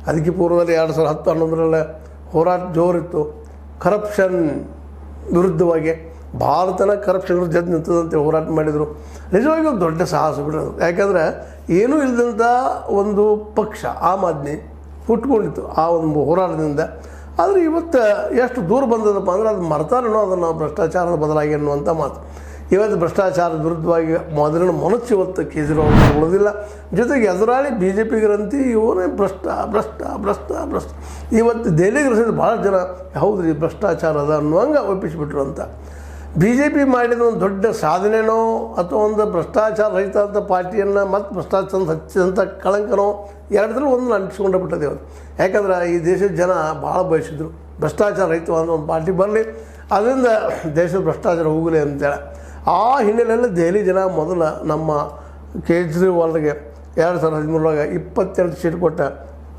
ಅದಕ್ಕೆ ಪೂರ್ವದಲ್ಲಿ 2010-11 ಹೋರಾಟ ಜೋರಿತ್ತು. ಕರಪ್ಷನ್ ವಿರುದ್ಧವಾಗಿ ಭಾರತನ ಕರಪ್ಷನ್ ವಿರುದ್ಧ ಗೆದ್ದು ನಿಂತದಂತೆ ಹೋರಾಟ ಮಾಡಿದರು. ನಿಜವಾಗಿ ಒಂದು ದೊಡ್ಡ ಸಾಹಸ ಬಿಡೋದು. ಯಾಕಂದರೆ ಏನೂ ಇಲ್ಲದಂಥ ಒಂದು ಪಕ್ಷ ಆಮ್ ಆದ್ಮಿ ಹುಟ್ಕೊಂಡಿತ್ತು ಆ ಒಂದು ಹೋರಾಟದಿಂದ. ಆದರೆ ಇವತ್ತು ಎಷ್ಟು ದೂರ ಬಂದದಪ್ಪ ಅಂದರೆ ಅದು ಮರ್ತಾರೇನೋ ಅದನ್ನು ಭ್ರಷ್ಟಾಚಾರದ ಬದಲಾಗಿ ಅನ್ನುವಂಥ ಮಾತು. ಇವತ್ತು ಭ್ರಷ್ಟಾಚಾರದ ವಿರುದ್ಧವಾಗಿ ಮೊದಲಿನ ಮನಸ್ಸು ಇವತ್ತು ಕೇಜ್ರಿವಾಲ್ ಉಳಿದಿಲ್ಲ. ಜೊತೆಗೆ ಎದುರಾಳಿ BJP ಗ್ರಂಥಿ ಇವನೇ ಭ್ರಷ್ಟ ಭ್ರಷ್ಟ ಭ್ರಷ್ಟ ಭ್ರಷ್ಟ. ಇವತ್ತು ದೆಹಲಿಗೆ ರಸಿದ ಭಾಳ ಜನ ಹೌದು ರೀ ಭ್ರಷ್ಟಾಚಾರ ಅದ ಅನ್ನುವಂಗೆ ಒಪ್ಪಿಸಿಬಿಟ್ರು ಅಂತ. BJP ಮಾಡಿದ ಒಂದು ದೊಡ್ಡ ಸಾಧನೆನೋ ಅಥವಾ ಒಂದು ಭ್ರಷ್ಟಾಚಾರ ರಹಿತ ಅಂತ ಪಾರ್ಟಿಯನ್ನು ಮತ್ತು ಭ್ರಷ್ಟಾಚಾರ ಹಚ್ಚಿದಂಥ ಕಳಂಕನೋ ಎರಡರಲ್ಲಿ ಒಂದು ಅಂಟಿಸ್ಕೊಂಡು ಬಿಟ್ಟದೆ ಇವತ್ತು. ಯಾಕಂದ್ರೆ ಈ ದೇಶದ ಜನ ಭಾಳ ಬಯಸಿದ್ರು ಭ್ರಷ್ಟಾಚಾರ ರಹಿತವಾದ ಒಂದು ಪಾರ್ಟಿ ಬರಲಿ, ಅದರಿಂದ ದೇಶದ ಭ್ರಷ್ಟಾಚಾರ ಹೋಗಲಿ ಅಂತೇಳಿ. ಆ ಹಿನ್ನೆಲೆಯಲ್ಲಿ ದೆಹಲಿ ಜನ ಮೊದಲ ನಮ್ಮ ಕೇಜ್ರಿವಾಲ್ಗೆ 2013 22 ಸೀಟ್ ಕೊಟ್ಟ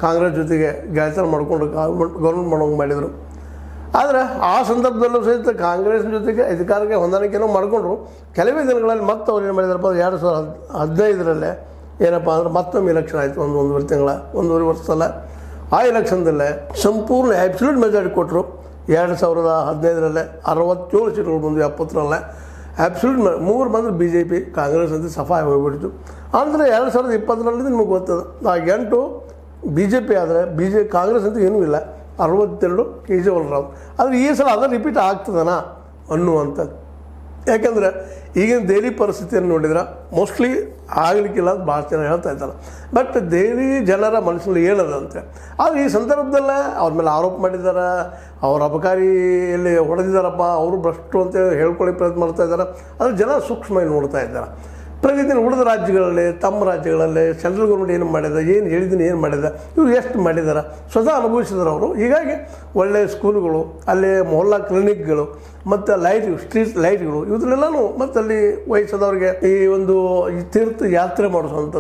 ಕಾಂಗ್ರೆಸ್ ಜೊತೆಗೆ ಗೆಳತನ ಮಾಡಿಕೊಂಡು ಗೌರ್ಮೆಂಟ್ ಮಾಡೋಂಗೆ ಮಾಡಿದರು. ಆದರೆ ಆ ಸಂದರ್ಭದಲ್ಲೂ ಸಹಿತ ಕಾಂಗ್ರೆಸ್ ಜೊತೆಗೆ ಅಧಿಕಾರಕ್ಕೆ ಹೊಂದಾಣಿಕೆನೂ ಮಾಡಿಕೊಂಡ್ರು. ಕೆಲವೇ ದಿನಗಳಲ್ಲಿ ಮತ್ತೆ ಅವ್ರು ಏನು ಮಾಡಿದಾರಪ್ಪ, 2015 ಏನಪ್ಪ ಅಂದ್ರೆ ಮತ್ತೊಮ್ಮೆ ಎಲೆಕ್ಷನ್ ಆಯಿತು. ಒಂದೂವರೆ ವರ್ಷದಲ್ಲ. ಆ ಎಲೆಕ್ಷನ್ದಲ್ಲೇ ಸಂಪೂರ್ಣ ಆ್ಯಬ್ಸಲ್ಯೂಟ್ ಮೆಜಾರಿಟಿ ಕೊಟ್ಟರು. 2015 67 ಸೀಟ್ಗಳು ಬಂದು 70 ಆ್ಯಬ್ಸಲ್ಯೂಟ್ 3 ಬಂದರೆ BJP, ಕಾಂಗ್ರೆಸ್ ಅಂತ ಸಫಾಯಿ ಹೋಗಿಬಿಡ್ತು. ಅಂದರೆ 2020 ನಿಮಗೆ ಗೊತ್ತದ ಆ 8 BJP ಆದರೆ ಕಾಂಗ್ರೆಸ್ ಅಂತ ಏನೂ ಇಲ್ಲ, 62 ಕೇಜ್ರಿವಾಲ್. ಆದರೆ ಈ ಸಲ ಅದು ರಿಪೀಟ್ ಆಗ್ತದನಾ ಅನ್ನುವಂಥದ್ದು. ಯಾಕೆಂದರೆ ಈಗಿನ ದೆಹಲಿ ಪರಿಸ್ಥಿತಿಯನ್ನು ನೋಡಿದ್ರೆ ಮೋಸ್ಟ್ಲಿ ಆಗಲಿಕ್ಕಿಲ್ಲ ಅಂತ ಭಾಳ ಜನ ಹೇಳ್ತಾ ಇದ್ದಾರೆ. ಬಟ್ ದೆಹಲಿ ಜನರ ಮನಸ್ಸಲ್ಲಿ ಏನದ ಅಂತೇಳಿ. ಆದರೆ ಈ ಸಂದರ್ಭದಲ್ಲೇ ಅವ್ರ ಮೇಲೆ ಆರೋಪ ಮಾಡಿದ್ದಾರೆ, ಅವ್ರ ಅಬಕಾರಿಯಲ್ಲಿ ಹೊಡೆದಿದ್ದಾರಪ್ಪ, ಅವರು ಭ್ರಷ್ಟು ಅಂತ ಹೇಳ್ಕೊಳ್ಳಿ ಪ್ರಯತ್ನ ಮಾಡ್ತಾ ಇದ್ದಾರೆ. ಆದರೆ ಜನ ಸೂಕ್ಷ್ಮವಾಗಿ ನೋಡ್ತಾ ಇದ್ದಾರೆ. ಪ್ರತಿದಿನ ಉಳಿದ ರಾಜ್ಯಗಳಲ್ಲಿ ತಮ್ಮ ರಾಜ್ಯಗಳಲ್ಲಿ ಸೆಂಟ್ರಲ್ ಗೌರ್ಮೆಂಟ್ ಏನು ಮಾಡಿದೆ, ಏನು ಹೇಳಿದ್ದೀನಿ ಏನು ಮಾಡಿದೆ, ಇವ್ರು ಎಷ್ಟು ಮಾಡಿದ್ದಾರೆ ಸ್ವತಃ ಅನುಭವಿಸಿದ್ರು ಅವರು. ಹೀಗಾಗಿ ಒಳ್ಳೆಯ ಸ್ಕೂಲ್ಗಳು, ಅಲ್ಲಿ ಮೊಹಲ್ಲಾ ಕ್ಲಿನಿಕ್ಗಳು ಮತ್ತು ಸ್ಟ್ರೀಟ್ ಲೈಟ್ಗಳು ಇವುದನ್ನೆಲ್ಲನೂ ಮತ್ತು ಅಲ್ಲಿ ವಯಸ್ಸಾದವ್ರಿಗೆ ಈ ಒಂದು ತೀರ್ಥ ಯಾತ್ರೆ ಮಾಡಿಸುವಂಥದ್ದು